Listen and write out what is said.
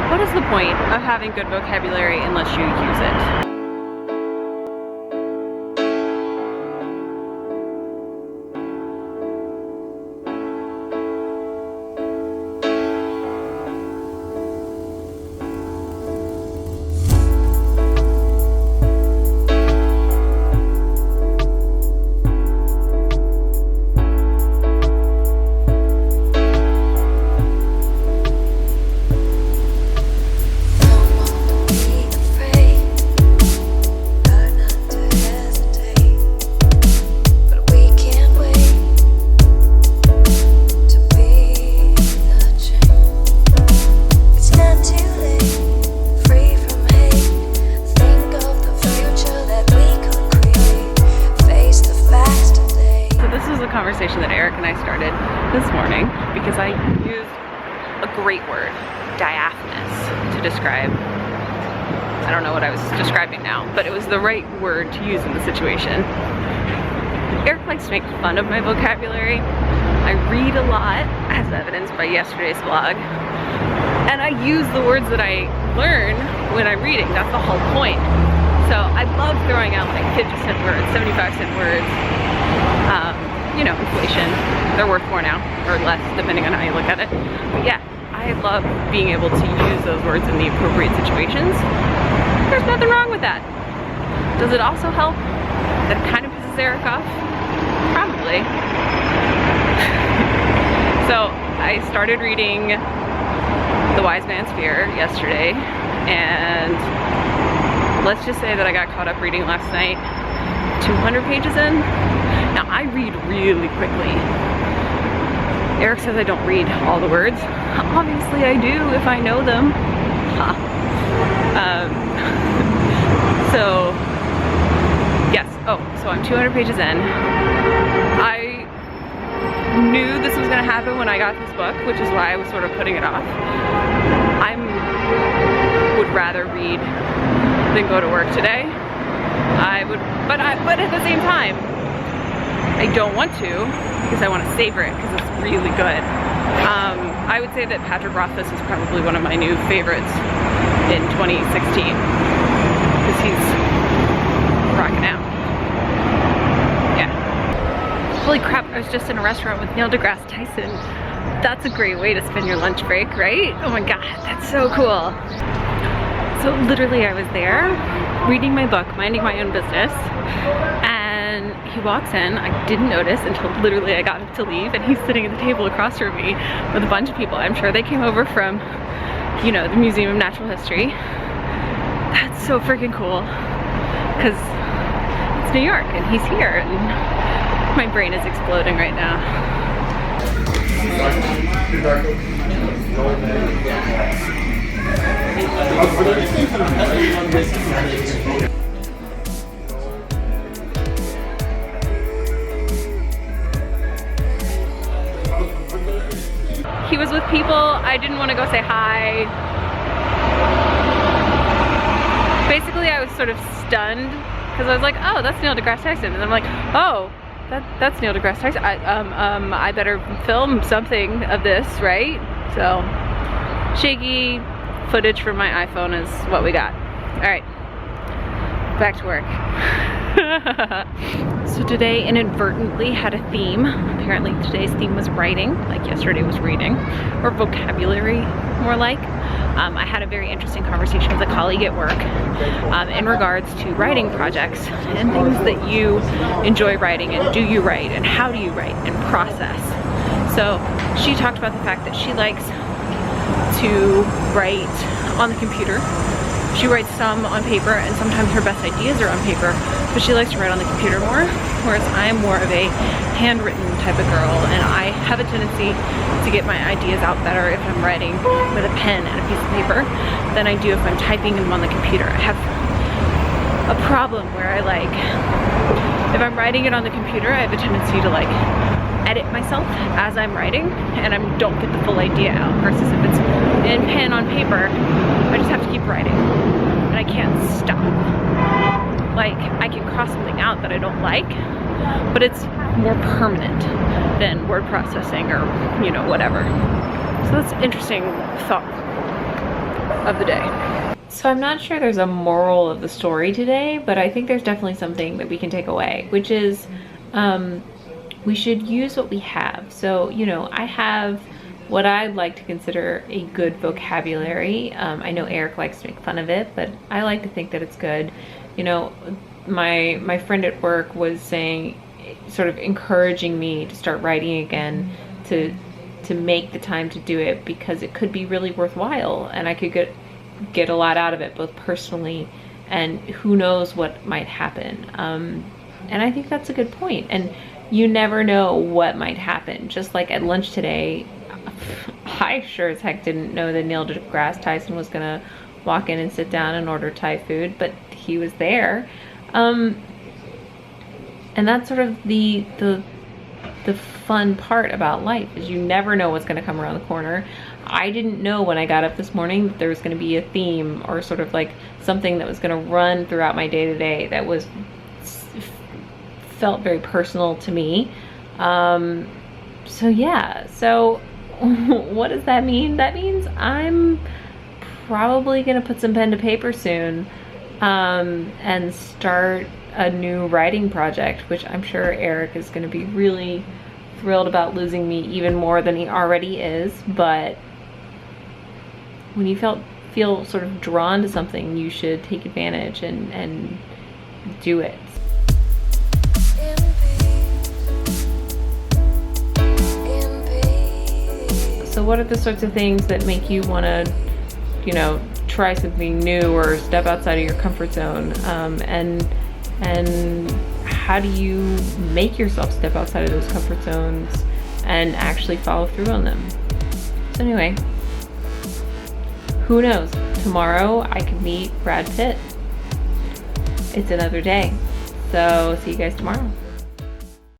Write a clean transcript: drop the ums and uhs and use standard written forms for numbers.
what is the point of having good vocabulary unless you use it? Conversation that Eric and I started this morning because I used a great word, diaphanous, to describe, I don't know what I was describing now, but it was the right word to use in the situation. Eric likes to make fun of my vocabulary. I read a lot, as evidenced by yesterday's vlog, and I use the words that I learn when I'm reading. That's the whole point. So I love throwing out like 50-cent words, 75-cent words. You know, inflation, they're worth more now, or less, depending on how you look at it. But yeah, I love being able to use those words in the appropriate situations. There's nothing wrong with that. Does it also help that it kind of pisses Eric off? Probably. So I started reading The Wise Man's Fear yesterday, and let's just say that I got caught up reading last night, 200 pages in. Now I read really quickly. Eric says I don't read all the words. Obviously I do if I know them. So yes, so I'm 200 pages in. I knew this was gonna happen when I got this book, which is why I was sort of putting it off. I would rather read than go to work today. But at the same time, I don't want to because I want to savor it because it's really good. I would say that Patrick Rothfuss is probably one of my new favorites in 2016 because he's rocking out. Yeah. Holy crap, I was just in a restaurant with Neil deGrasse Tyson. That's a great way to spend your lunch break, right? Oh my god, that's so cool. So literally I was there reading my book, minding my own business, and he walks in. I didn't notice until literally I got up to leave, and he's sitting at the table across from me with a bunch of people. I'm sure they came over from, you know, the Museum of Natural History. That's so freaking cool because it's New York and he's here, and my brain is exploding right now. He was with people. I didn't want to go say hi. Basically, I was sort of stunned because I was like, oh, that's Neil deGrasse Tyson. And I'm like, oh, that's Neil deGrasse Tyson. I better film something of this, right? So, shaky footage from my iPhone is what we got. All right, back to work. So today inadvertently had a theme. Apparently today's theme was writing, like yesterday was reading, or vocabulary more like. I had a very interesting conversation with a colleague at work in regards to writing projects and things that you enjoy writing, and do you write, and how do you write, and process. So she talked about the fact that she likes to write on the computer. She writes some on paper, and sometimes her best ideas are on paper, but she likes to write on the computer more, whereas I'm more of a handwritten type of girl, and I have a tendency to get my ideas out better if I'm writing with a pen and a piece of paper than I do if I'm typing them on the computer. I have a problem where if I'm writing it on the computer, I have a tendency to edit myself as I'm writing, and I don't get the full idea out, versus if it's in pen on paper, I just have to keep writing, and I can't stop. I can cross something out that I don't like, but it's more permanent than word processing or, you know, whatever. So that's an interesting thought. of the day. So I'm not sure there's a moral of the story today, but I think there's definitely something that we can take away, which is we should use what we have. So, you know, I have what I'd like to consider a good vocabulary. I know Eric likes to make fun of it, but I like to think that it's good. You know, my friend at work was saying, sort of encouraging me to start writing again, to make the time to do it, because it could be really worthwhile and I could get a lot out of it, both personally and who knows what might happen. And I think that's a good point. And you never know what might happen. Just like at lunch today, I sure as heck didn't know that Neil deGrasse Tyson was gonna walk in and sit down and order Thai food, but he was there. And that's sort of the fun part about life, is you never know what's gonna come around the corner. I didn't know when I got up this morning that there was gonna be a theme, or sort of like something that was gonna run throughout my day-to-day that felt very personal to me. So yeah, so what does that mean? That means I'm probably gonna put some pen to paper soon, and start a new writing project, which I'm sure Eric is gonna be really thrilled about losing me even more than he already is. But when you feel sort of drawn to something, you should take advantage and do it. So what are the sorts of things that make you want to, you know, try something new or step outside of your comfort zone? And how do you make yourself step outside of those comfort zones and actually follow through on them? So anyway, who knows? Tomorrow I could meet Brad Pitt. It's another day. So see you guys tomorrow.